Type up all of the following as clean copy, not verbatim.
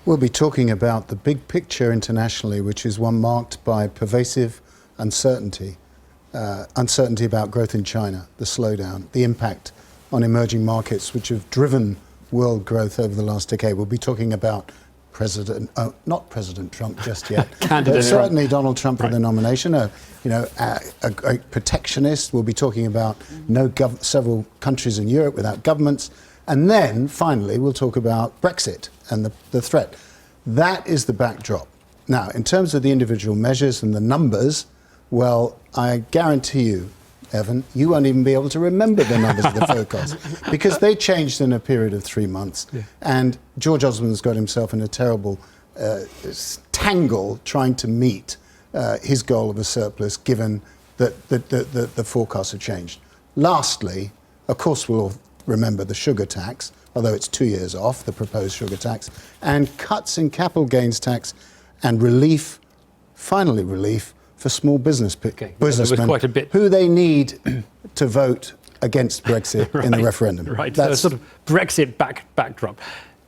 We'll be talking about the big picture internationally, which is one marked by pervasive uncertainty. Uncertainty about growth in China, the slowdown, the impact on emerging markets which have driven world growth over the last decade. We'll be talking about not President Trump just yet, but certainly Donald Trump for the nomination, a protectionist. We'll be talking about several countries in Europe without governments. And then, finally, we'll talk about Brexit and the threat. That is the backdrop. Now, in terms of the individual measures and the numbers, well, I guarantee you, Evan, you won't even be able to remember the numbers of the forecast because they changed in a period of 3 months. Yeah. And George Osborne's got himself in a terrible tangle trying to meet his goal of a surplus, given that the forecasts have changed. Lastly, of course, we'll all remember the sugar tax, although it's 2 years off, the proposed sugar tax, and cuts in capital gains tax and relief, finally relief, for small businessmen who they need to vote against Brexit in the referendum. Right, that's so sort of Brexit backdrop.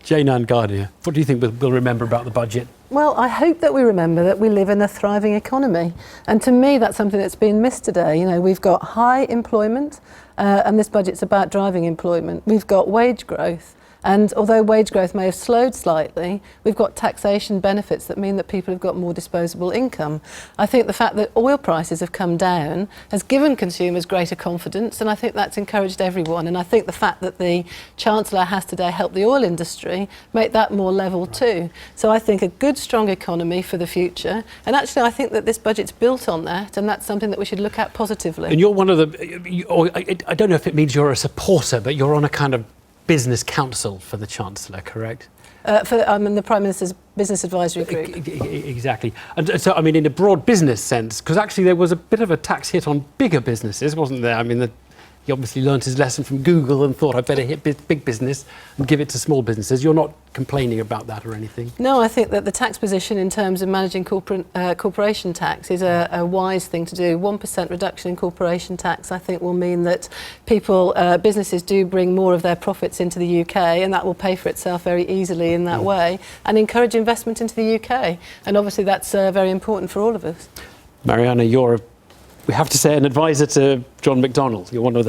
Jayne-Anne Gadhia, what do you think we'll remember about the budget? Well, I hope that we remember that we live in a thriving economy. And to me, that's something that's been missed today. You know, we've got high employment, and this budget's about driving employment. We've got wage growth. And although wage growth may have slowed slightly, we've got taxation benefits that mean that people have got more disposable income. I think the fact that oil prices have come down has given consumers greater confidence, and I think that's encouraged everyone. And I think the fact that the Chancellor has today helped the oil industry make that more level too. So I think a good, strong economy for the future. And actually, I think that this budget's built on that, and that's something that we should look at positively. And you're one of the, I don't know if it means you're a supporter, but you're on a kind of business council for the Chancellor, correct? I'm in the Prime Minister's Business Advisory Group. Exactly. And so, I mean, in a broad business sense, because actually there was a bit of a tax hit on bigger businesses, wasn't there? I mean, he obviously learnt his lesson from Google and thought, I'd better hit big business and give it to small businesses. You're not complaining about that or anything? No, I think that the tax position in terms of managing corporation tax is a wise thing to do. 1% reduction in corporation tax, I think, will mean that businesses do bring more of their profits into the UK, and that will pay for itself very easily in that way, and encourage investment into the UK. And obviously that's very important for all of us. Mariana, we have to say, an advisor to John McDonnell. You're one of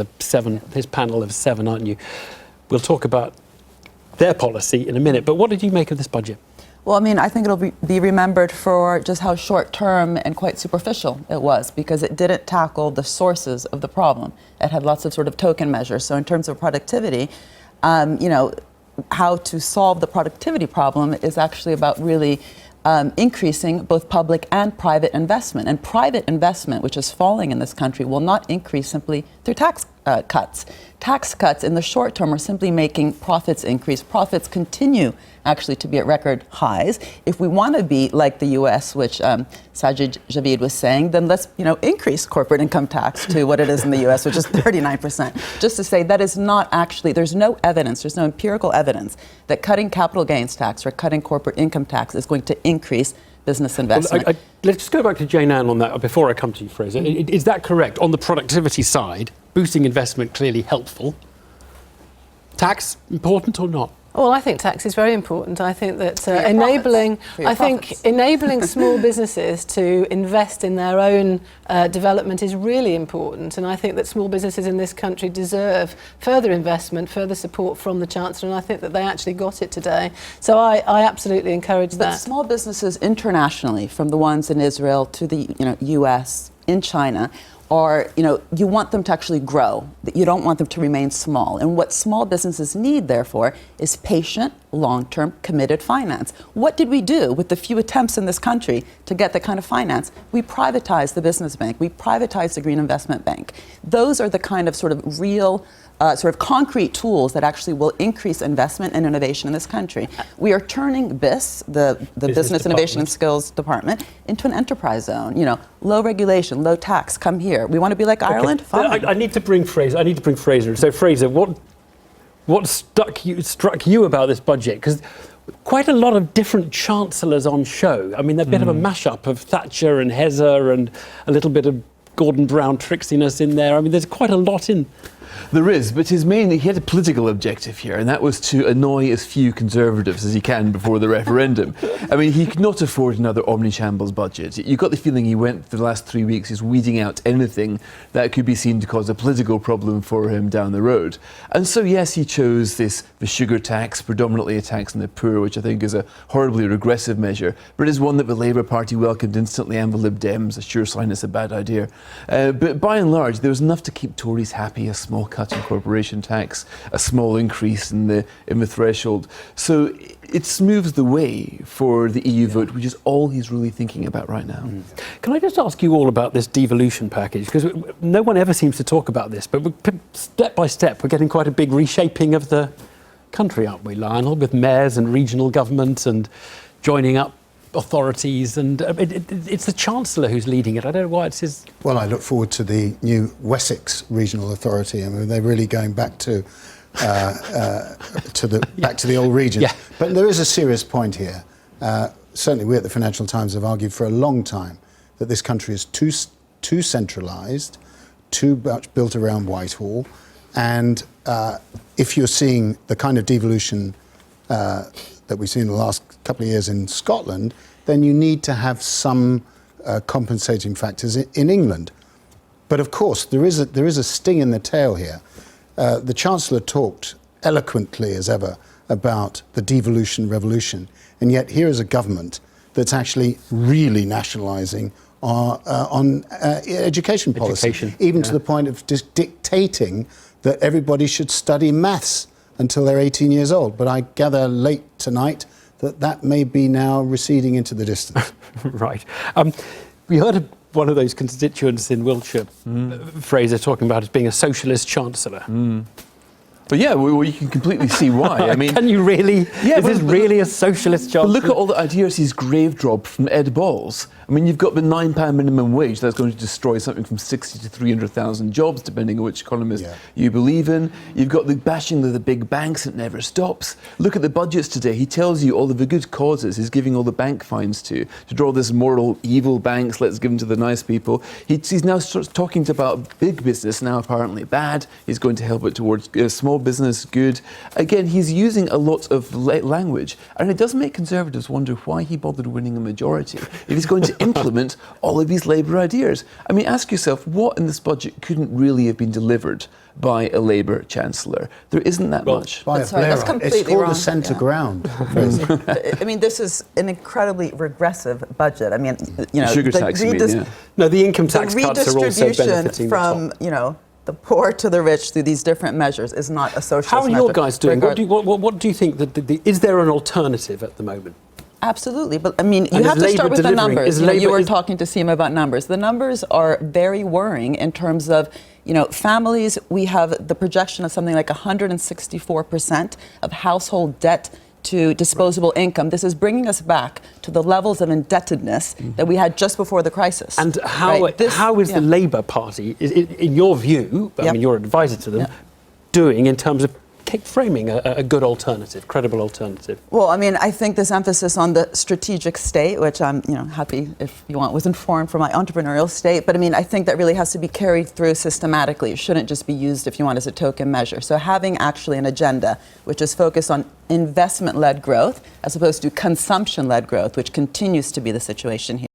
his panel of 7, aren't you? We'll talk about their policy in a minute, but what did you make of this budget? Well, I mean, I think it'll be remembered for just how short-term and quite superficial it was, because it didn't tackle the sources of the problem. It had lots of sort of token measures. So in terms of productivity, how to solve the productivity problem is actually about really increasing both public and private investment. And private investment, which is falling in this country, will not increase simply through tax cuts. Tax cuts in the short term are simply making profits increase. Profits continue actually to be at record highs. If we want to be like the U.S., which Sajid Javid was saying, then let's increase corporate income tax to what it is in the U.S., which is 39%. Just to say that is not actually, there's no evidence, there's no empirical evidence that cutting capital gains tax or cutting corporate income tax is going to increase business investment. Well, let's just go back to Jayne-Anne on that before I come to you, Fraser. Is that correct? On the productivity side, boosting investment clearly helpful. Tax important or not? Well, I think tax is very important. I think that enabling small businesses to invest in their own development is really important. And I think that small businesses in this country deserve further investment, further support from the Chancellor, and I think that they actually got it today. So I absolutely encourage that. But small businesses internationally, from the ones in Israel to the US, in China, or, you want them to actually grow. You don't want them to remain small. And what small businesses need, therefore, is patient, long-term, committed finance. What did we do with the few attempts in this country to get that kind of finance? We privatized the business bank. We privatized the Green Investment Bank. Those are the kind of sort of real concrete tools that actually will increase investment and innovation in this country. We are turning BIS, the Business Innovation and Skills Department, into an enterprise zone. Low regulation, low tax, come here. We want to be like Ireland? Fine. I need to bring Fraser. So Fraser, what struck you about this budget? Because quite a lot of different chancellors on show. I mean, they're a bit of a mashup of Thatcher and Hezza and a little bit of Gordon Brown tricksiness in there. I mean, there's quite a lot in There is, but he had a political objective here, and that was to annoy as few Conservatives as he can before the referendum. I mean, he could not afford another omni-shambles budget. You got the feeling he went for the last 3 weeks is weeding out anything that could be seen to cause a political problem for him down the road. And so, yes, he chose the sugar tax, predominantly a tax on the poor, which I think is a horribly regressive measure, but it is one that the Labour Party welcomed instantly, and the Lib Dems, a sure sign it's a bad idea. But by and large, there was enough to keep Tories happy: a small cut in corporation tax, a small increase in the threshold. So it smooths the way for the EU vote, which is all he's really thinking about right now. Can I just ask you all about this devolution package? Because no one ever seems to talk about this, but step by step, we're getting quite a big reshaping of the country, aren't we, Lionel? With mayors and regional governments and joining up authorities, and it's the Chancellor who's leading it. I don't know why it's his... Well, I look forward to the new Wessex Regional Authority. I mean, they're really going back to back to the old regions. Yeah. But there is a serious point here. Certainly we at the Financial Times have argued for a long time that this country is too centralised, too much built around Whitehall, and if you're seeing the kind of devolution that we've seen in the last couple of years in Scotland, then you need to have some compensating factors in England. But of course, there is a sting in the tail here. The Chancellor talked eloquently as ever about the devolution revolution, and yet here is a government that's actually really nationalising on education policy, even to the point of just dictating that everybody should study maths until they're 18 years old. But I gather late tonight that may be now receding into the distance. Right. We heard one of those constituents in Wiltshire, Fraser, talking about as being a socialist chancellor. But yeah, well, you can completely see why. I mean, can you really? Yeah, is this really a socialist chancellor? But look at all the ideas he's grave dropped from Ed Balls. I mean, you've got the £9 minimum wage that's going to destroy something from 60 to 300,000 jobs, depending on which economist you believe in. You've got the bashing of the big banks that never stops. Look at the budgets today. He tells you all of the good causes he's giving all the bank fines to draw this moral evil banks. Let's give them to the nice people. He's now talking about big business, now apparently bad. He's going to help it towards small business, good. Again, he's using a lot of language, and it does make Conservatives wonder why he bothered winning a majority if he's going to implement all of these Labour ideas. I mean, ask yourself, what in this budget couldn't really have been delivered by a Labour Chancellor? There isn't that much. By That's completely it's called wrong. the centre ground. I mean, this is an incredibly regressive budget. I mean, you know, Sugar tax, you mean, No, the income tax cuts are also redistribution benefiting from, you know, the poor to the rich through these different measures is not a socialist How are measure. your guys doing? What do you think? Is there an alternative at the moment? Absolutely, but I mean, you And have is to start Labour with the delivering? numbers. Is You know, you Labour- were is- talking to Seema about numbers. The numbers are very worrying in terms of, you know, families. We have the projection of something like 164% of household debt to disposable income. This is bringing us back to the levels of indebtedness that we had just before the crisis. And how is the Labour Party, in your view, I mean, you're an advisor to them, doing in terms of framing a good alternative, credible alternative? Well, I mean, I think this emphasis on the strategic state, which I'm, you know, happy, if you want, was informed from my entrepreneurial state. But I mean, I think that really has to be carried through systematically. It shouldn't just be used, if you want, as a token measure. So having actually an agenda which is focused on investment-led growth as opposed to consumption-led growth, which continues to be the situation here.